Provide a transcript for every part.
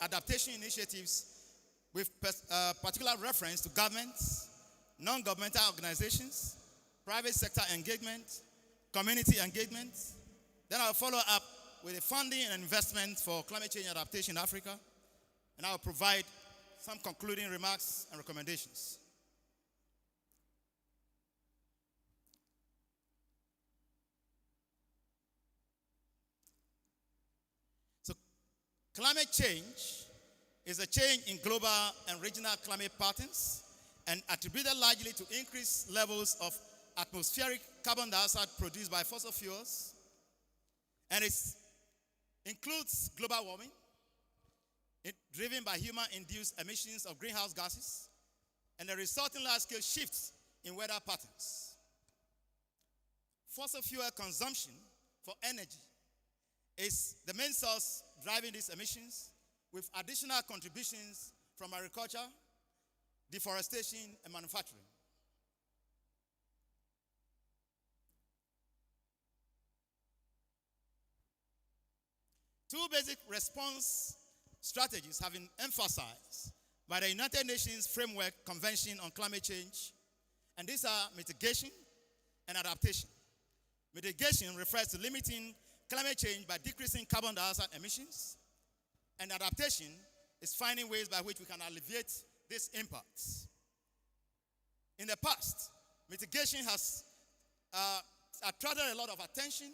adaptation initiatives with particular reference to governments, non-governmental organizations, private sector engagement, community engagement. Then I'll follow up with the funding and investment for climate change adaptation in Africa, and I'll provide some concluding remarks and recommendations. So, climate change is a change in global and regional climate patterns and attributed largely to increased levels of atmospheric carbon dioxide produced by fossil fuels, and it includes global warming, driven by human-induced emissions of greenhouse gases, and the resulting large-scale shifts in weather patterns. Fossil fuel consumption for energy is the main source driving these emissions, with additional contributions from agriculture, deforestation, and manufacturing. Two basic response strategies have been emphasized by the United Nations Framework Convention on Climate Change, and these are mitigation and adaptation. Mitigation refers to limiting climate change by decreasing carbon dioxide emissions, and adaptation is finding ways by which we can alleviate these impacts. In the past, mitigation has attracted a lot of attention,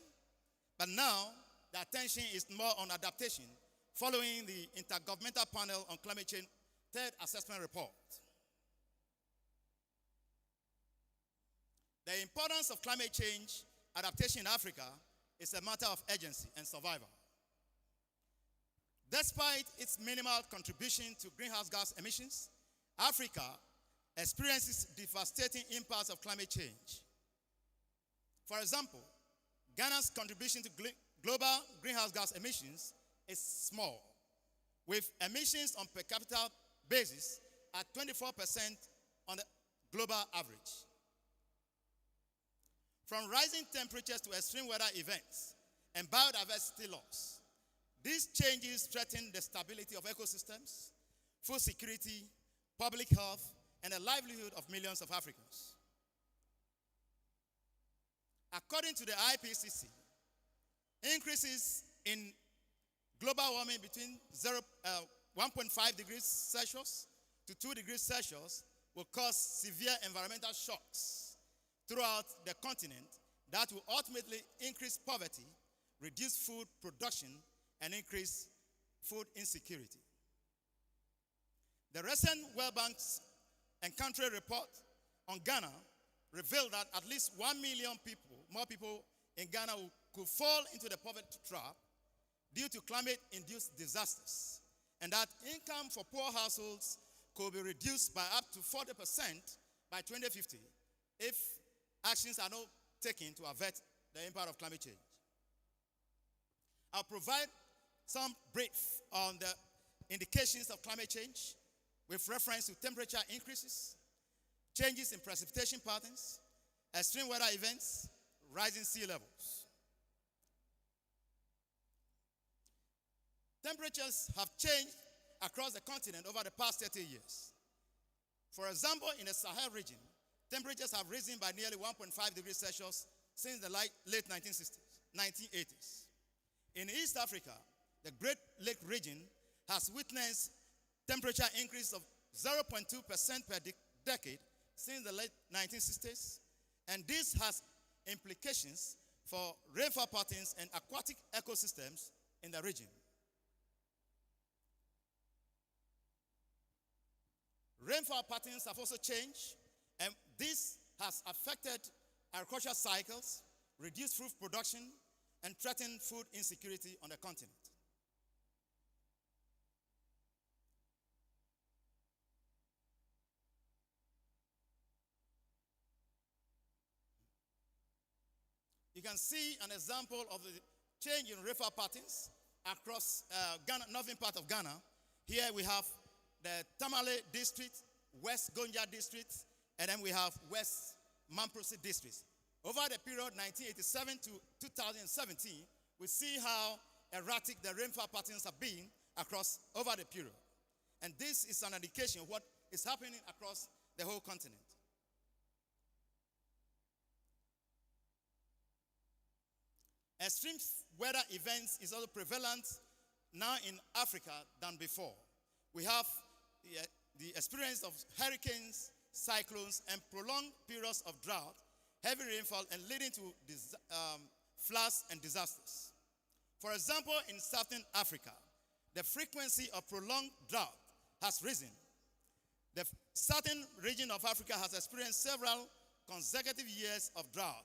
but now the attention is more on adaptation, following the Intergovernmental Panel on Climate Change Third Assessment Report. The importance of climate change adaptation in Africa is a matter of urgency and survival. Despite its minimal contribution to greenhouse gas emissions, Africa experiences devastating impacts of climate change. For example, Ghana's contribution to global greenhouse gas emissions is small, with emissions on per capita basis at 24% on the global average. From rising temperatures to extreme weather events and biodiversity loss, these changes threaten the stability of ecosystems, food security, public health, and the livelihood of millions of Africans. According to the IPCC, increases in global warming between 1.5 degrees Celsius to 2 degrees Celsius will cause severe environmental shocks throughout the continent that will ultimately increase poverty, reduce food production, and increase food insecurity. The recent World Bank's and country report on Ghana revealed that at least 1 million more people in Ghana could fall into the poverty trap due to climate-induced disasters, and that income for poor households could be reduced by up to 40% by 2050 if actions are not taken to avert the impact of climate change. I'll provide some brief on the indications of climate change with reference to temperature increases, changes in precipitation patterns, extreme weather events, rising sea levels. Temperatures have changed across the continent over the past 30 years. For example, in the Sahel region, temperatures have risen by nearly 1.5 degrees Celsius since the late 1980s. In East Africa, the Great Lake region has witnessed temperature increase of 0.2% per decade since the late 1960s, and this has implications for rainfall patterns and aquatic ecosystems in the region. Rainfall patterns have also changed, and this has affected agricultural cycles, reduced food production, and threatened food insecurity on the continent. You can see an example of the change in rainfall patterns across Ghana, northern part of Ghana. Here we have the Tamale district, West Gonja district, and then we have West Mamprosi districts. Over the period 1987 to 2017, we see how erratic the rainfall patterns have been across over the period. And this is an indication of what is happening across the whole continent. Extreme weather events is also prevalent now in Africa than before. We have the experience of hurricanes, cyclones, and prolonged periods of drought, heavy rainfall, and leading to floods and disasters. For example, in Southern Africa, the frequency of prolonged drought has risen. The southern region of Africa has experienced several consecutive years of drought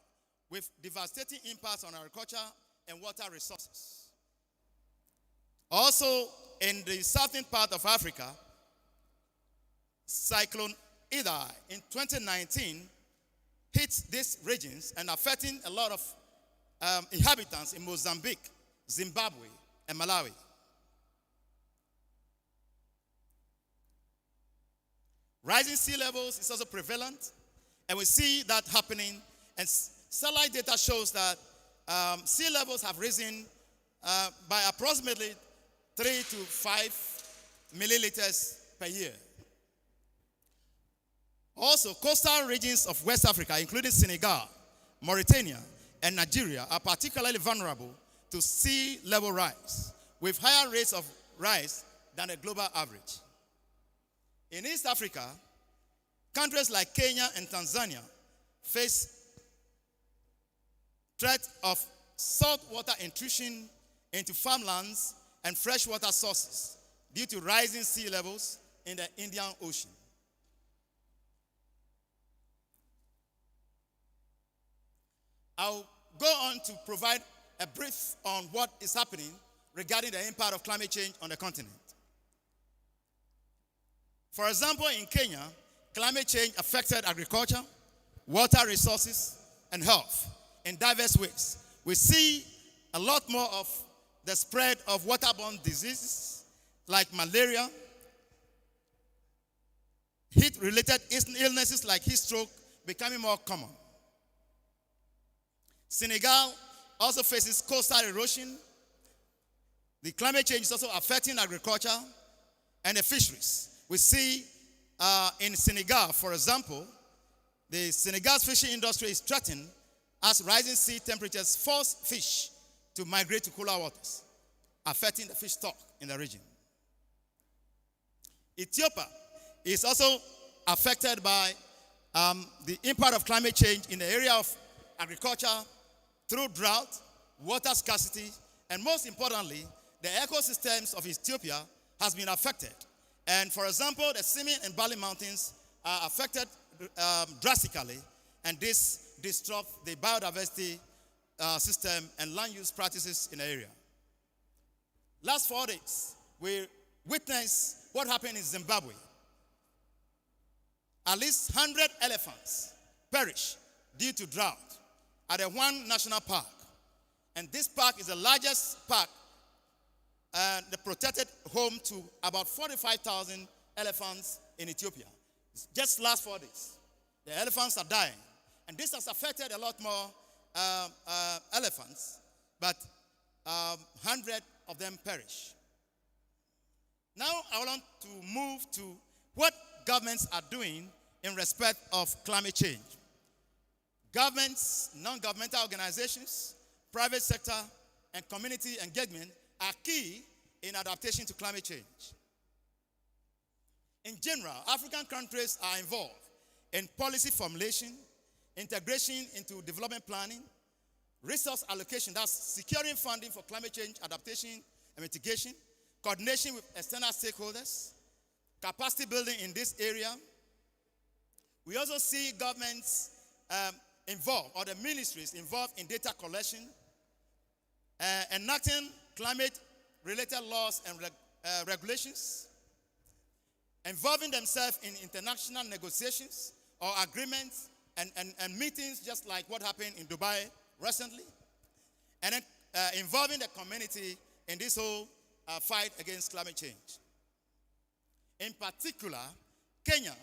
with devastating impacts on agriculture and water resources. Also, in the southern part of Africa, Cyclone Idai in 2019 hit these regions and affecting a lot of inhabitants in Mozambique, Zimbabwe, and Malawi. Rising sea levels is also prevalent, and we see that happening. And satellite data shows that sea levels have risen by approximately 3 to 5 milliliters per year. Also, coastal regions of West Africa, including Senegal, Mauritania, and Nigeria, are particularly vulnerable to sea level rise, with higher rates of rise than the global average. In East Africa, countries like Kenya and Tanzania face threat of saltwater intrusion into farmlands and freshwater sources due to rising sea levels in the Indian Ocean. I'll go on to provide a brief on what is happening regarding the impact of climate change on the continent. For example, in Kenya, climate change affected agriculture, water resources, and health in diverse ways. We see a lot more of the spread of waterborne diseases like malaria, heat-related illnesses like heat stroke becoming more common. Senegal also faces coastal erosion. The climate change is also affecting agriculture and the fisheries. We see in Senegal, for example, the Senegal's fishing industry is threatened as rising sea temperatures force fish to migrate to cooler waters, affecting the fish stock in the region. Ethiopia is also affected by the impact of climate change in the area of agriculture through drought, water scarcity, and most importantly, the ecosystems of Ethiopia has been affected. And for example, the Simien and Bali Mountains are affected drastically, and this disrupts the biodiversity system and land use practices in the area. Last 4 days, we witnessed what happened in Zimbabwe. At least 100 elephants perished due to drought at the One National Park. And this park is the largest park and the protected home to about 45,000 elephants in Ethiopia. Just last 4 days, the elephants are dying. And this has affected a lot more elephants, but 100 of them perish. Now I want to move to what governments are doing in respect of climate change. Governments, non-governmental organizations, private sector, and community engagement are key in adaptation to climate change. In general, African countries are involved in policy formulation, integration into development planning, resource allocation, that's securing funding for climate change adaptation and mitigation, coordination with external stakeholders, capacity building in this area. We also see governments involved, or the ministries involved in data collection, enacting climate-related laws and regulations, involving themselves in international negotiations or agreements and meetings, just like what happened in Dubai recently, and then involving the community in this whole fight against climate change. In particular, Kenya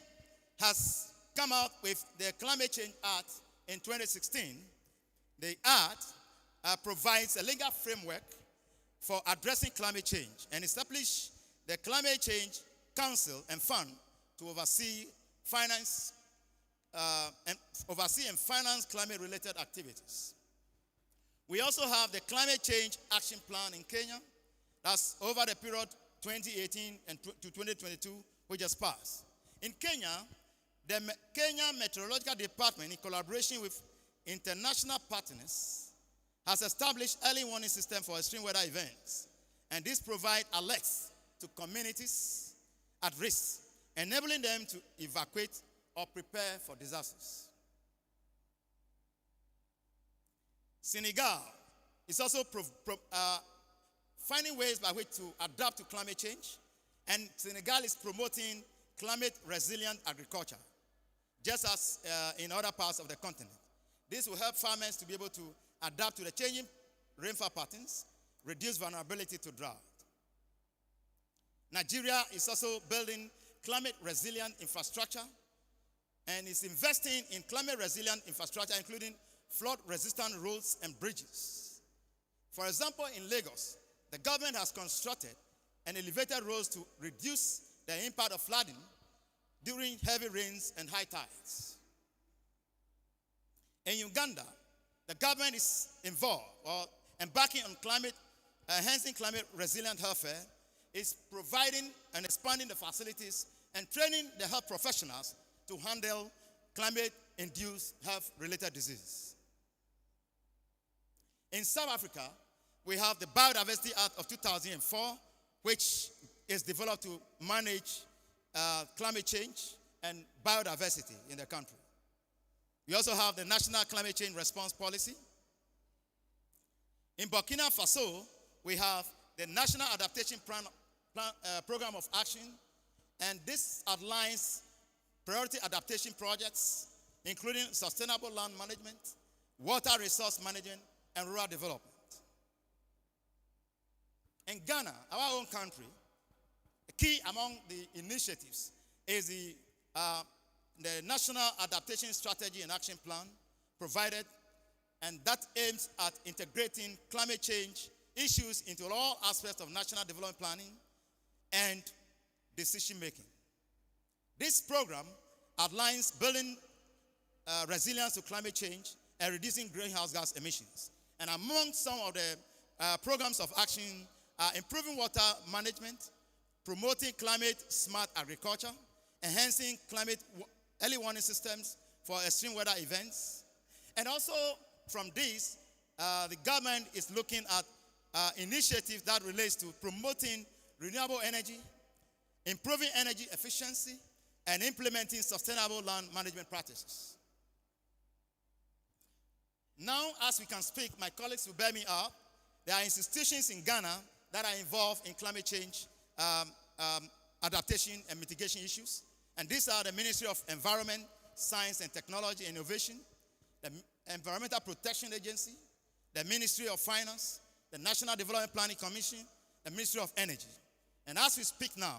has come out with the Climate Change Act in 2016. The Act provides a legal framework for addressing climate change and established the Climate Change Council and Fund to oversee and finance climate-related activities. We also have the Climate Change Action Plan in Kenya. That's over the period 2018 to 2022, which just passed. In Kenya, the Kenya Meteorological Department, in collaboration with international partners, has established early warning system for extreme weather events. And this provides alerts to communities at risk, enabling them to evacuate or prepare for disasters. Senegal is also finding ways by which to adapt to climate change, and Senegal is promoting climate-resilient agriculture, just as in other parts of the continent. This will help farmers to be able to adapt to the changing rainfall patterns, reduce vulnerability to drought. Nigeria is also building climate-resilient infrastructure and is investing in climate-resilient infrastructure, including flood-resistant roads and bridges. For example, in Lagos, the government has constructed and elevated roads to reduce the impact of flooding during heavy rains and high tides. In Uganda, the government is involved or embarking on enhancing climate-resilient healthcare, is providing and expanding the facilities and training the health professionals to handle climate-induced health-related diseases. In South Africa, we have the Biodiversity Act of 2004, which is developed to manage climate change and biodiversity in the country. We also have the National Climate Change Response Policy. In Burkina Faso, we have the National Adaptation Program of Action, and this outlines priority adaptation projects, including sustainable land management, water resource management, and rural development. In Ghana, our own country, a key among the initiatives is the National Adaptation Strategy and Action Plan provided, and that aims at integrating climate change issues into all aspects of national development planning and decision making. This program outlines building resilience to climate change and reducing greenhouse gas emissions. And among some of the programs of action are improving water management, promoting climate-smart agriculture, enhancing climate early warning systems for extreme weather events. And also from this, the government is looking at initiatives that relates to promoting renewable energy, improving energy efficiency, and implementing sustainable land management practices. Now, as we can speak, my colleagues will bear me up. There are institutions in Ghana that are involved in climate change adaptation and mitigation issues. And these are the Ministry of Environment, Science and Technology and Innovation, the Environmental Protection Agency, the Ministry of Finance, the National Development Planning Commission, the Ministry of Energy. And as we speak now,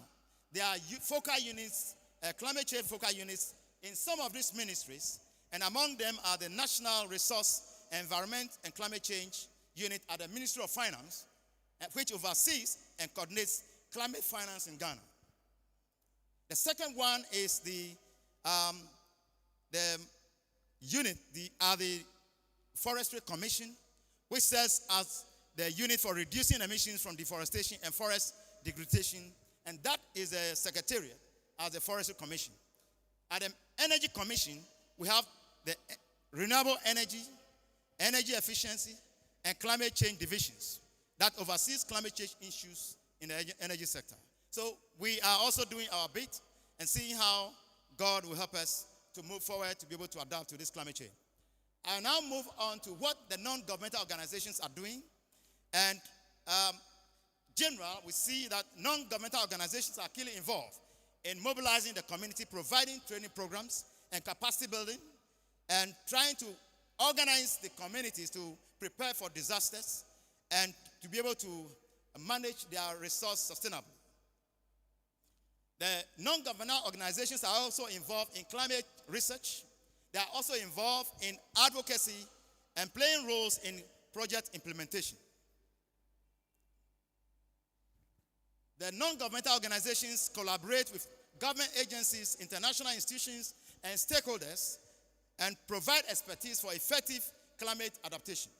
there are focal units, climate change focal units in some of these ministries, and among them are the National Resource, Environment and Climate Change Unit at the Ministry of Finance, which oversees and coordinates climate finance in Ghana. The second one is the unit, the Forestry Commission, which serves as the unit for reducing emissions from deforestation and forest degradation, and that is a secretariat as the Forestry Commission. At the Energy Commission, we have the Renewable Energy, Energy Efficiency, and Climate Change divisions that oversees climate change issues in the energy sector. So we are also doing our bit and seeing how God will help us to move forward to be able to adapt to this climate change. I now move on to what the non-governmental organizations are doing. And general, we see that non-governmental organizations are keenly involved in mobilizing the community, providing training programs and capacity building, and trying to organize the communities to prepare for disasters and to be able to manage their resource sustainably. The non-governmental organizations are also involved in climate research. They are also involved in advocacy and playing roles in project implementation. The non-governmental organizations collaborate with government agencies, international institutions, and stakeholders and provide expertise for effective climate adaptation.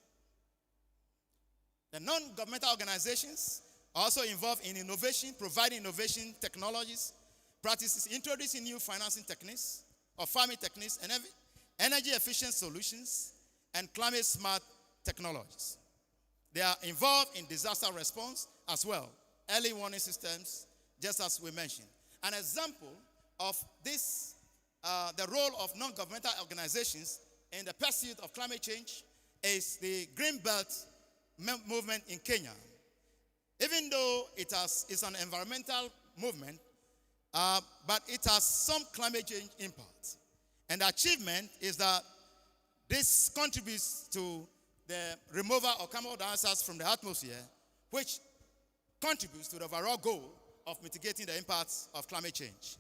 The non-governmental organizations are also involved in innovation, providing innovation technologies, practices, introducing new financing techniques or farming techniques, and energy-efficient solutions and climate-smart technologies. They are involved in disaster response as well, early warning systems, just as we mentioned. An example of this, the role of non-governmental organizations in the pursuit of climate change is the Green Belt movement in Kenya. Even though it's an environmental movement, but it has some climate change impact. And the achievement is that this contributes to the removal of carbon dioxide from the atmosphere, which contributes to the overall goal of mitigating the impacts of climate change.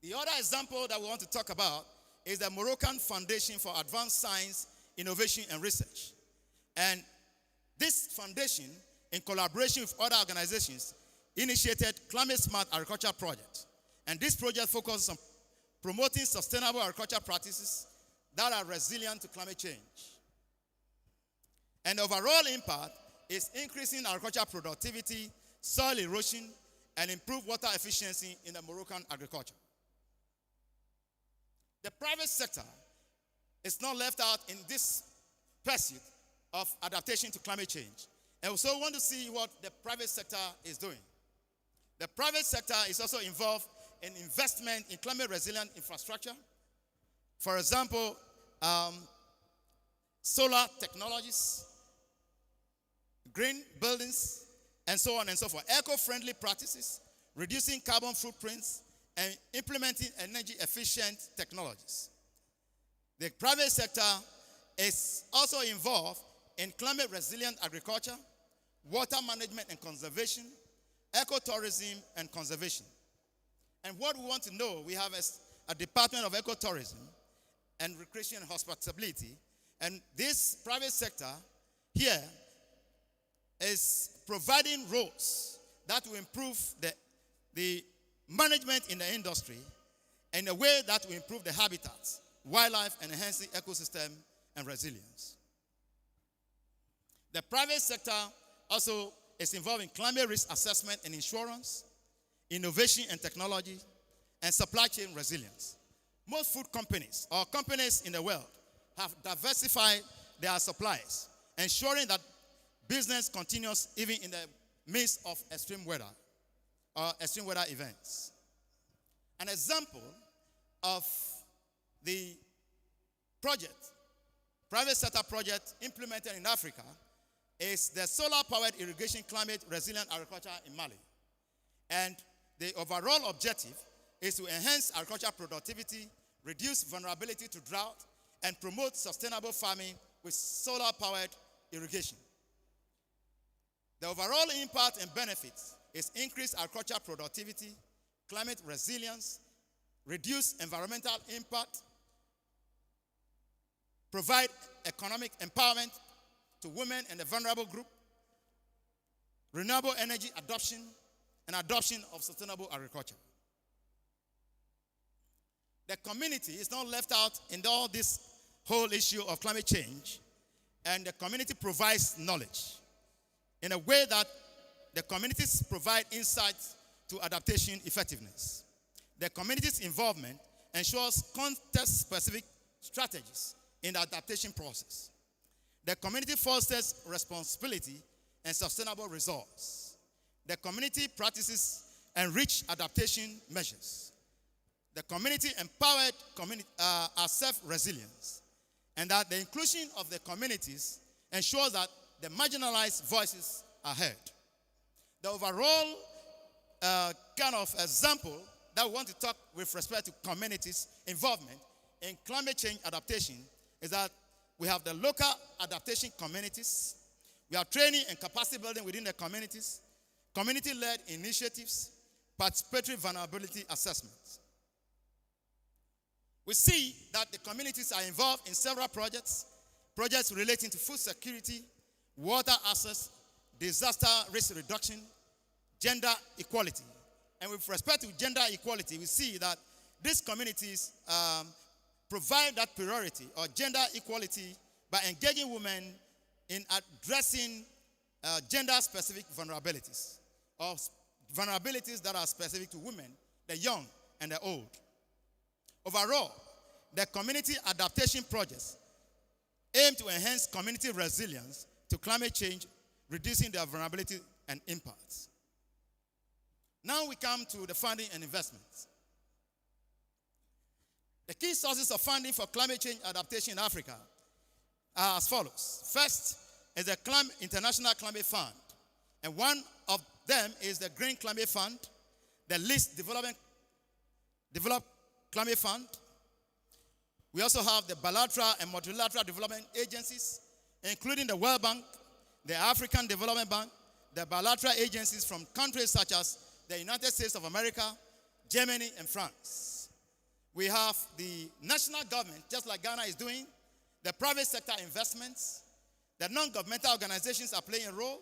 The other example that we want to talk about is the Moroccan Foundation for Advanced Science, Innovation, and Research. And this foundation, in collaboration with other organizations, initiated Climate Smart Agriculture Project. And this project focuses on promoting sustainable agriculture practices that are resilient to climate change. And the overall impact is increasing agricultural productivity, soil erosion, and improved water efficiency in the Moroccan agriculture. The private sector is not left out in this pursuit of adaptation to climate change. And so we want to see what the private sector is doing. The private sector is also involved in investment in climate resilient infrastructure. For example, solar technologies, green buildings, and so on and so forth. Eco-friendly practices, reducing carbon footprints, and implementing energy-efficient technologies. The private sector is also involved in climate-resilient agriculture, water management and conservation, ecotourism and conservation. And what we want to know, we have a Department of Ecotourism and Recreation and Hospitality, and this private sector here is providing roles that will improve the management in the industry in a way that will improve the habitats, wildlife, and enhance the ecosystem and resilience. The private sector also is involved in climate risk assessment and insurance, innovation and technology, and supply chain resilience. Most food companies or companies in the world have diversified their supplies, ensuring that business continues even in the midst of extreme weather or extreme weather events. An example of the project, private sector project implemented in Africa, is the solar-powered irrigation climate resilient agriculture in Mali. And the overall objective is to enhance agricultural productivity, reduce vulnerability to drought, and promote sustainable farming with solar-powered irrigation. The overall impact and benefits is increased agricultural productivity, climate resilience, reduce environmental impact, provide economic empowerment to women and the vulnerable group, renewable energy adoption, and adoption of sustainable agriculture. The community is not left out in all this whole issue of climate change, and the community provides knowledge in a way that the communities provide insights to adaptation effectiveness. The community's involvement ensures context-specific strategies in the adaptation process. The community fosters responsibility and sustainable results. The community practices enrich adaptation measures. The community empowered are self-resilience, and that the inclusion of the communities ensures that the marginalized voices are heard. The overall kind of example that we want to talk with respect to communities' involvement in climate change adaptation is that we have the local adaptation communities. We have training and capacity building within the communities, community-led initiatives, participatory vulnerability assessments. We see that the communities are involved in several projects relating to food security, water access, disaster risk reduction, gender equality. And with respect to gender equality, we see that these communities provide that priority or gender equality by engaging women in addressing gender-specific vulnerabilities or vulnerabilities that are specific to women, the young and the old. Overall, the community adaptation projects aim to enhance community resilience to climate change, reducing their vulnerability and impacts. Now we come to the funding and investments. The key sources of funding for climate change adaptation in Africa are as follows. First is the International Climate Fund, and one of them is the Green Climate Fund, the Least Developed Climate Fund. We also have the bilateral and multilateral development agencies, including the World Bank, the African Development Bank, the bilateral agencies from countries such as the United States of America, Germany, and France. We have the national government, just like Ghana is doing, the private sector investments, the non-governmental organizations are playing a role.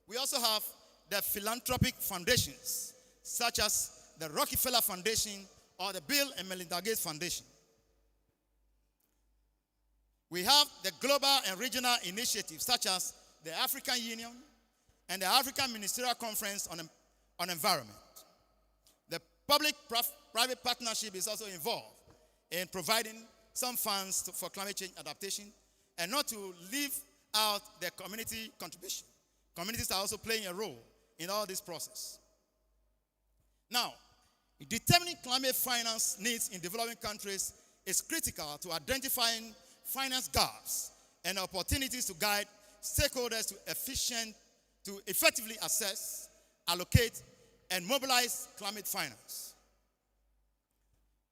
We also have the philanthropic foundations, such as the Rockefeller Foundation or the Bill and Melinda Gates Foundation. We have the global and regional initiatives, such as the African Union and the African Ministerial Conference on Environment. The public-private partnership is also involved in providing some funds for climate change adaptation, and not to leave out the community contribution. Communities are also playing a role in all this process. Now, determining climate finance needs in developing countries is critical to identifying finance gaps and opportunities to guide stakeholders to effectively assess, allocate, and mobilize climate finance.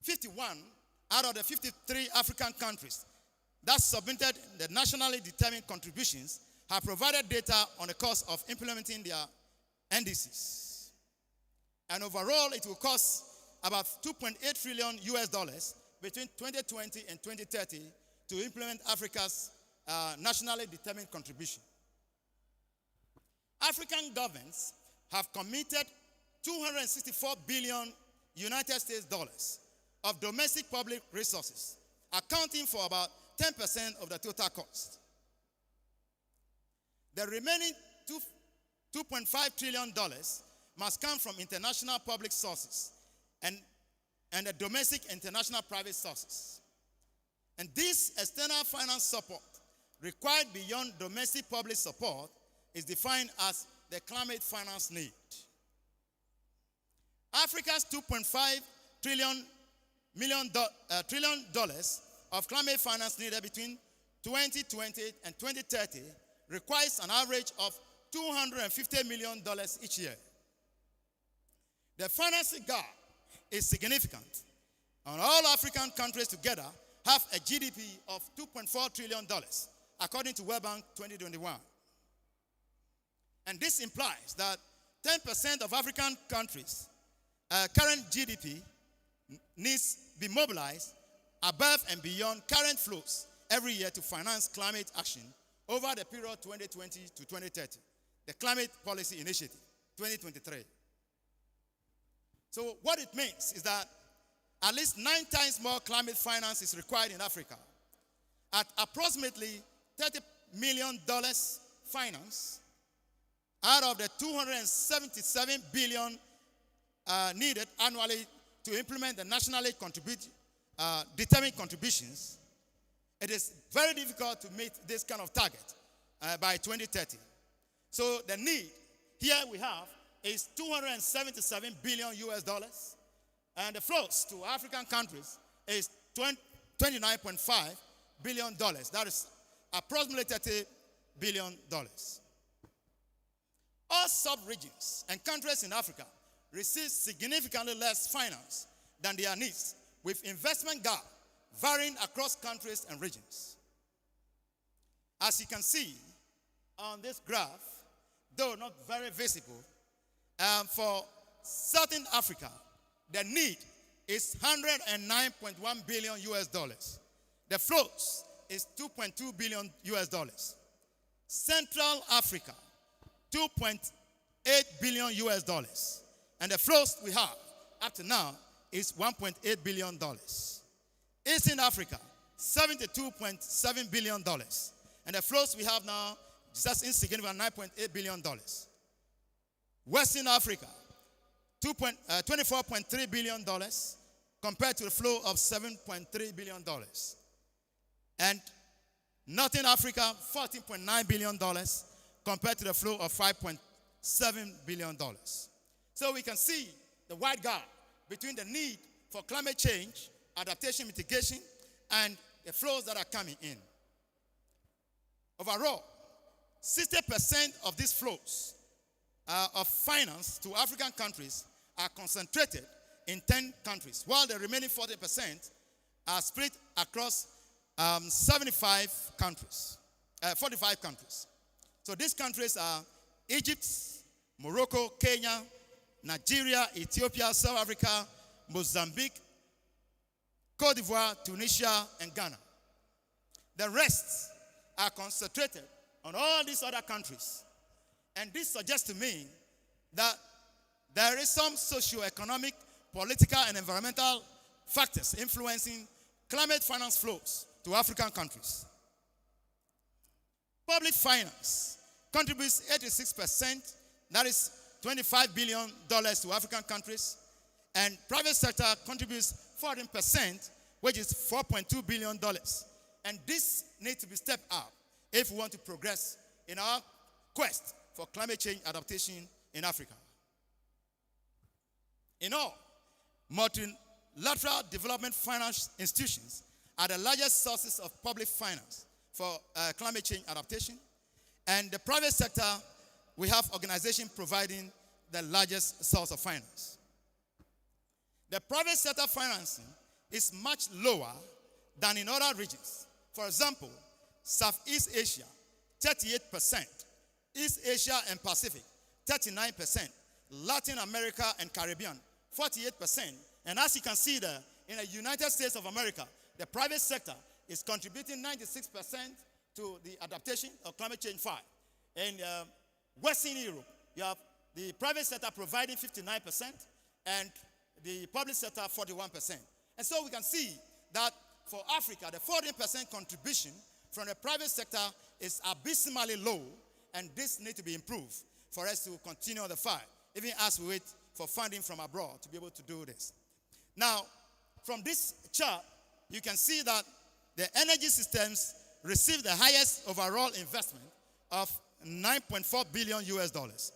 51 out of the 53 African countries that submitted the nationally determined contributions have provided data on the cost of implementing their NDCs. And overall, it will cost about $2.8 trillion between 2020 and 2030 to implement Africa's nationally determined contribution. African governments have committed $264 billion United States dollars of domestic public resources, accounting for about 10% of the total cost. The remaining $2.5 trillion must come from international public sources and the domestic international private sources. And this external finance support required beyond domestic public support is defined as the climate finance need. Africa's $2.5 trillion of climate finance needed between 2020 and 2030 requires an average of $250 million each year. The financing gap is significant, and all African countries together have a GDP of $2.4 trillion, according to World Bank 2021. And this implies that 10% of African countries' current GDP needs to be mobilized above and beyond current flows every year to finance climate action over the period 2020 to 2030, the Climate Policy Initiative, 2023. So what it means is that at least 9 times more climate finance is required in Africa. At approximately $30 million finance out of the $277 billion needed annually to implement the nationally determined contributions, it is very difficult to meet this kind of target by 2030. So the need here we have is $277 billion, and the flows to African countries is $29.5 billion. That is approximately $30 billion. All sub-regions and countries in Africa receive significantly less finance than their needs, with investment gap varying across countries and regions. As you can see on this graph, though not very visible, for Southern Africa, the need is $109.1 billion. The flows is $2.2 billion. Central Africa, $2.8 $8 billion US dollars. And the flows we have up to now is $1.8 billion. Eastern Africa, $72.7 billion. And the flows we have now is just insignificant, $9.8 billion. Western Africa, $24.3 billion compared to the flow of $7.3 billion. And Northern Africa, $14.9 billion compared to the flow of $5.7 billion. So we can see the wide gap between the need for climate change, adaptation, mitigation, and the flows that are coming in. Overall, 60% of these flows of finance to African countries are concentrated in 10 countries, while the remaining 40% are split across 45 countries. So these countries are Egypt, Morocco, Kenya, Nigeria, Ethiopia, South Africa, Mozambique, Cote d'Ivoire, Tunisia, and Ghana. The rest are concentrated on all these other countries. And this suggests to me that there is some socio-economic, political, and environmental factors influencing climate finance flows to African countries. Public finance contributes 86%, that is $25 billion to African countries, and private sector contributes 14%, which is $4.2 billion. And this needs to be stepped up if we want to progress in our quest for climate change adaptation in Africa. In all, multilateral development finance institutions are the largest sources of public finance for climate change adaptation. And the private sector, we have organizations providing the largest source of finance. The private sector financing is much lower than in other regions. For example, Southeast Asia, 38%, East Asia and Pacific, 39%, Latin America and Caribbean, 48%. And as you can see there, in the United States of America, the private sector is contributing 96% to the adaptation of climate change fight. In Western Europe, you have the private sector providing 59% and the public sector 41%. And so we can see that for Africa, the 14% contribution from the private sector is abysmally low, and this needs to be improved for us to continue the fight, even as we wait for funding from abroad to be able to do this. Now, from this chart, you can see that the energy systems receive the highest overall investment of $9.4 billion US dollars.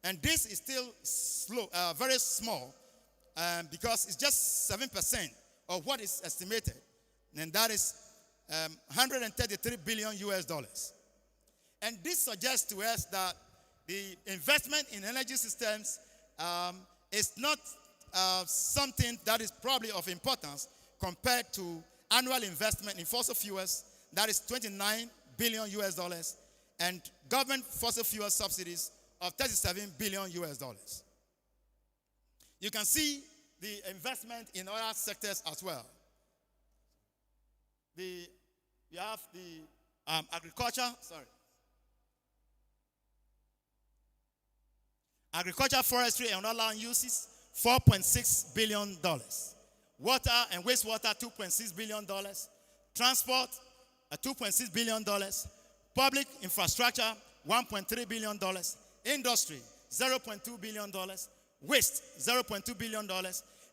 And this is still slow, very small, because it's just 7% of what is estimated, and that is 133 billion US dollars. And this suggests to us that the investment in energy systems is not something that is probably of importance compared to annual investment in fossil fuels, that is 29 billion US dollars, and government fossil fuel subsidies of 37 billion US dollars. You can see the investment in other sectors as well. You have the agriculture, forestry, and other land uses, $4.6 billion. Water and wastewater, $2.6 billion. Transport, $2.6 billion. Public infrastructure, $1.3 billion. Industry, $0.2 billion. Waste, $0.2 billion.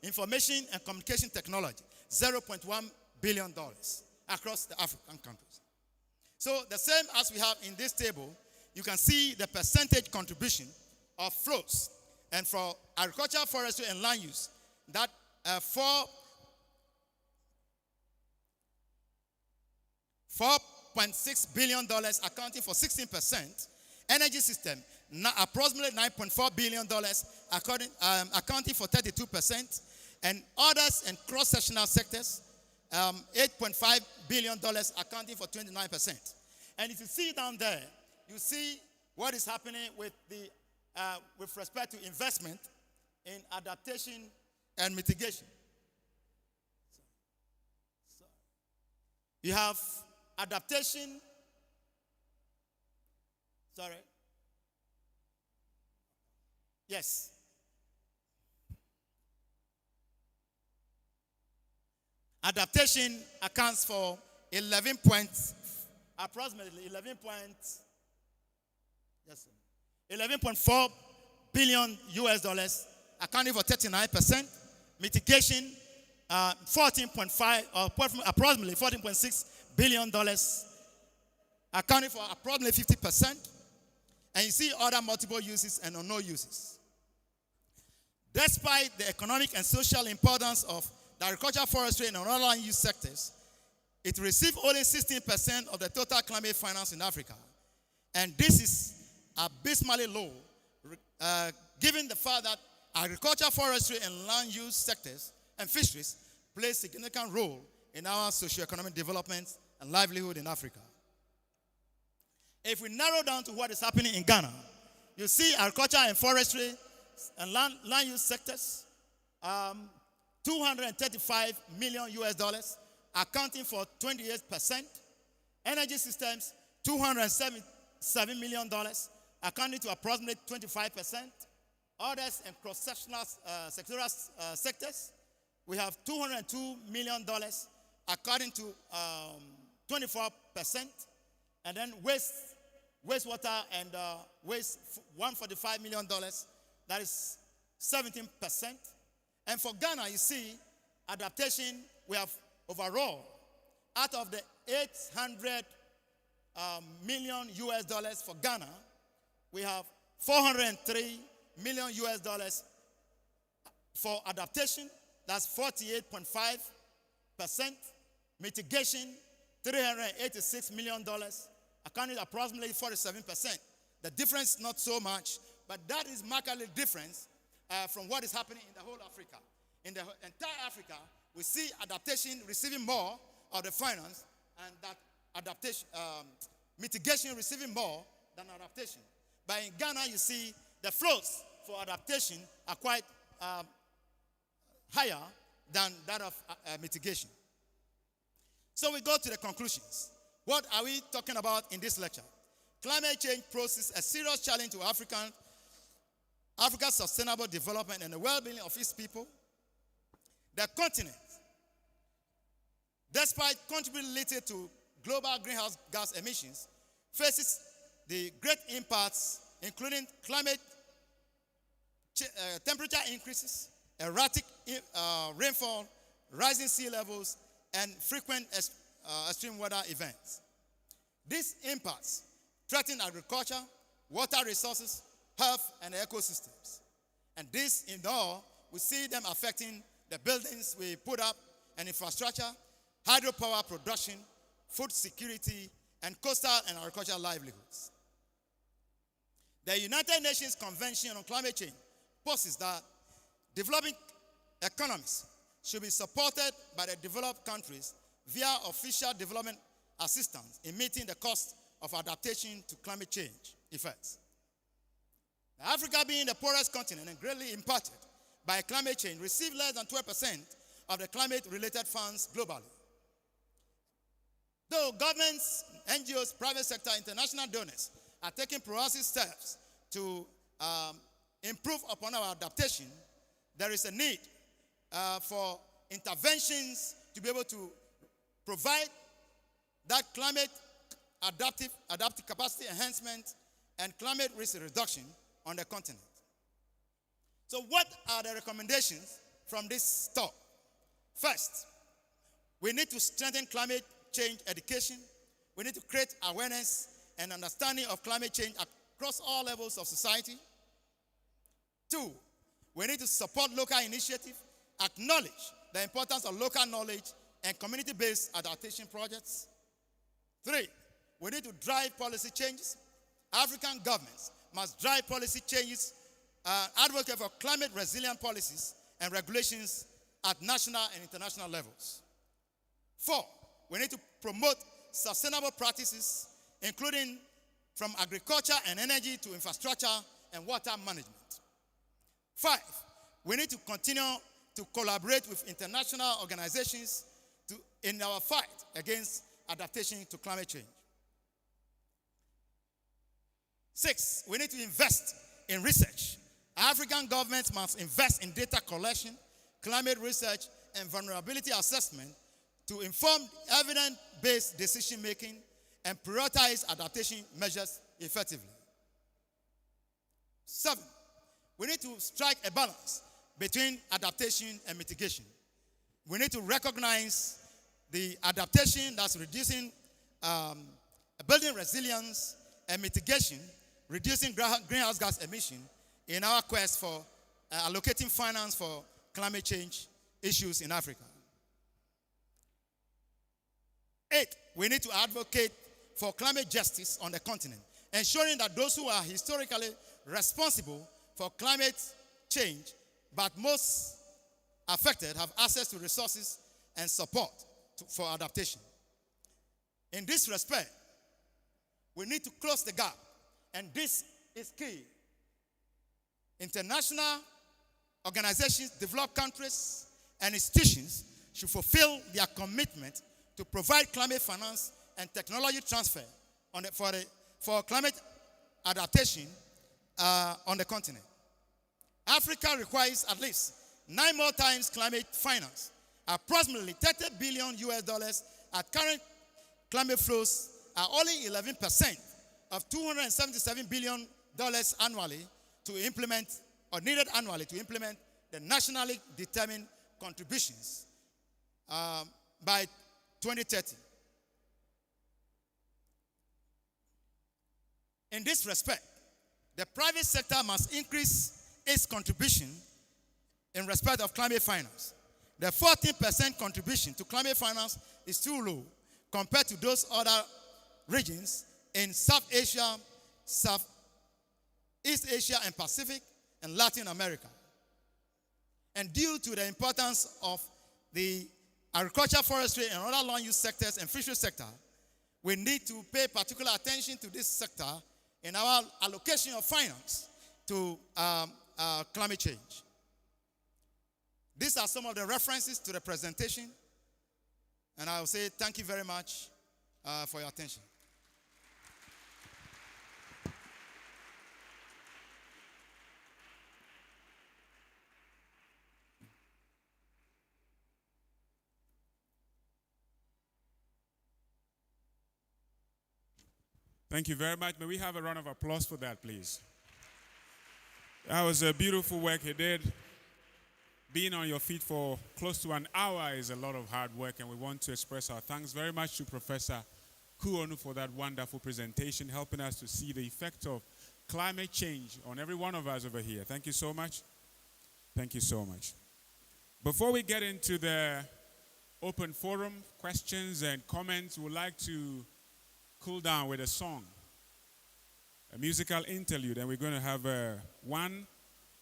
Information and communication technology, $0.1 billion across the African countries. So the same as we have in this table, you can see the percentage contribution of flows. And for agriculture, forestry, and land use, that $4.6 billion accounting for 16%. Energy system, approximately $9.4 billion accounting for 32%. And others and cross-sectional sectors, $8.5 billion accounting for 29%. And if you see down there, you see what is happening with respect to investment in adaptation and mitigation. So you have adaptation. Yes. Adaptation accounts for approximately 11.4 billion US dollars, accounting for 39%. Mitigation, 14.5 or approximately 14.6 billion dollars, accounting for approximately 50%. And you see other multiple uses and unknown uses. Despite the economic and social importance of the agriculture, forestry, and other land use sectors, it received only 16% of the total climate finance in Africa. And this is abysmally low, given the fact that agriculture, forestry, and land use sectors and fisheries play a significant role in our socio-economic development and livelihood in Africa. If we narrow down to what is happening in Ghana, you see agriculture and forestry and land use sectors, 235 million US dollars, accounting for 28%. Energy systems, $277 million, accounting to approximately 25%. Others and cross-sectional sectoral sectors, we have $202 million, according to 24%. And then wastewater and waste, $145 million, that is 17%. And for Ghana, you see, adaptation, we have overall, out of the 800 million US dollars for Ghana, we have 403 million US dollars for adaptation, that's 48.5%. Mitigation, $386 million, accounting to approximately 47%. The difference not so much, but that is markedly different from what is happening in the whole Africa. In the entire Africa, we see adaptation receiving more of the finance, and that adaptation, mitigation receiving more than adaptation. But in Ghana, you see the flows for adaptation are quite higher than that of mitigation. So we go to the conclusions. What are we talking about in this lecture? Climate change poses a serious challenge to Africa's sustainable development and the well-being of its people. The continent, despite contributing little to global greenhouse gas emissions, faces the great impacts, including temperature increases, erratic rainfall, rising sea levels, and frequent extreme weather events. These impacts threaten agriculture, water resources, health, and ecosystems. And this, in all, we see them affecting the buildings we put up and infrastructure, hydropower production, food security, and coastal and agricultural livelihoods. The United Nations Convention on Climate Change poses that developing economies should be supported by the developed countries via official development assistance in meeting the cost of adaptation to climate change effects. Africa, being the poorest continent and greatly impacted by climate change, receives less than 12% of the climate-related funds globally. Though governments, NGOs, private sector, international donors are taking proactive steps to improve upon our adaptation, there is a need for interventions to be able to provide that climate adaptive capacity enhancement and climate risk reduction on the continent. So what are the recommendations from this talk? First, we need to strengthen climate change education. We need to create awareness and understanding of climate change across all levels of society. 2, we need to support local initiative, acknowledge the importance of local knowledge and community-based adaptation projects. 3, we need to drive policy changes. African governments must drive policy changes, advocate for climate-resilient policies and regulations at national and international levels. 4, we need to promote sustainable practices, including from agriculture and energy to infrastructure and water management. 5, we need to continue to collaborate with international organizations in our fight against adaptation to climate change. 6, we need to invest in research African governments must invest in data collection, climate research, and vulnerability assessment to inform evidence-based decision-making and prioritize adaptation measures effectively. 7, we need to strike a balance between adaptation and mitigation. We need to recognize the adaptation that's reducing building resilience and mitigation, reducing greenhouse gas emission in our quest for allocating finance for climate change issues in Africa. 8, we need to advocate for climate justice on the continent, ensuring that those who are historically responsible for climate change but most affected have access to resources and support for adaptation. In this respect, we need to close the gap, and this is key. International organizations, developed countries, and institutions should fulfill their commitment to provide climate finance and technology transfer for climate adaptation on the continent. Africa requires at least 9 more times climate finance. Approximately $30 billion at current climate flows are only 11% of $277 billion annually to implement, or needed annually to implement, the nationally determined contributions by 2030. In this respect, the private sector must increase its contribution in respect of climate finance. The 14% contribution to climate finance is too low compared to those other regions in South Asia, East Asia and Pacific, and Latin America. And due to the importance of the agriculture, forestry, and other land use sectors and fishery sector, we need to pay particular attention to this sector in our allocation of finance to climate change. These are some of the references to the presentation, and I will say thank you very much for your attention. Thank you very much. May we have a round of applause for that, please? That was a beautiful work he did. Being on your feet for close to an hour is a lot of hard work, and we want to express our thanks very much to Professor Kuwornu for that wonderful presentation, helping us to see the effect of climate change on every one of us over here. Thank you so much. Thank you so much. Before we get into the open forum, questions and comments, we'd like to cool down with a song, a musical interlude, and we're going to have one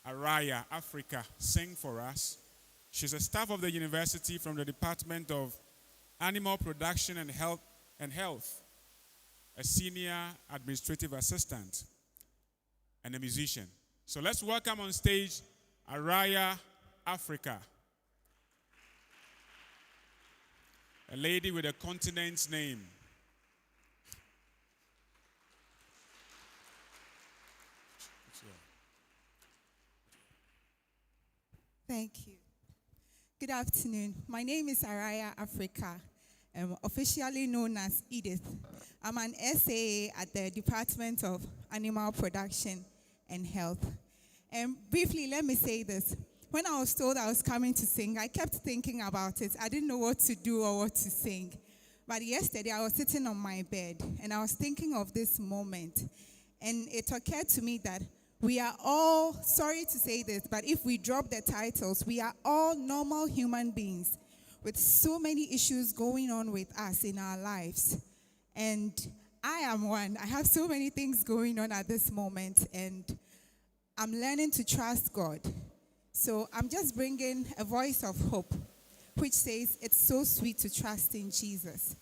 Araya Africa sing for us. She's a staff of the university from the Department of Animal Production and Health, a senior administrative assistant, and a musician. So let's welcome on stage Araya Africa, a lady with a continent's name. Thank you. Good afternoon. My name is Araya Africa. I'm officially known as Edith. I'm an SAA at the Department of Animal Production and Health. And briefly, let me say this. When I was told I was coming to sing, I kept thinking about it. I didn't know what to do or what to sing. But yesterday, I was sitting on my bed, and I was thinking of this moment. And it occurred to me that we are all, sorry to say this, but if we drop the titles, we are all normal human beings with so many issues going on with us in our lives. And I am one. I have so many things going on at this moment, and I'm learning to trust God. So I'm just bringing a voice of hope, which says it's so sweet to trust in Jesus.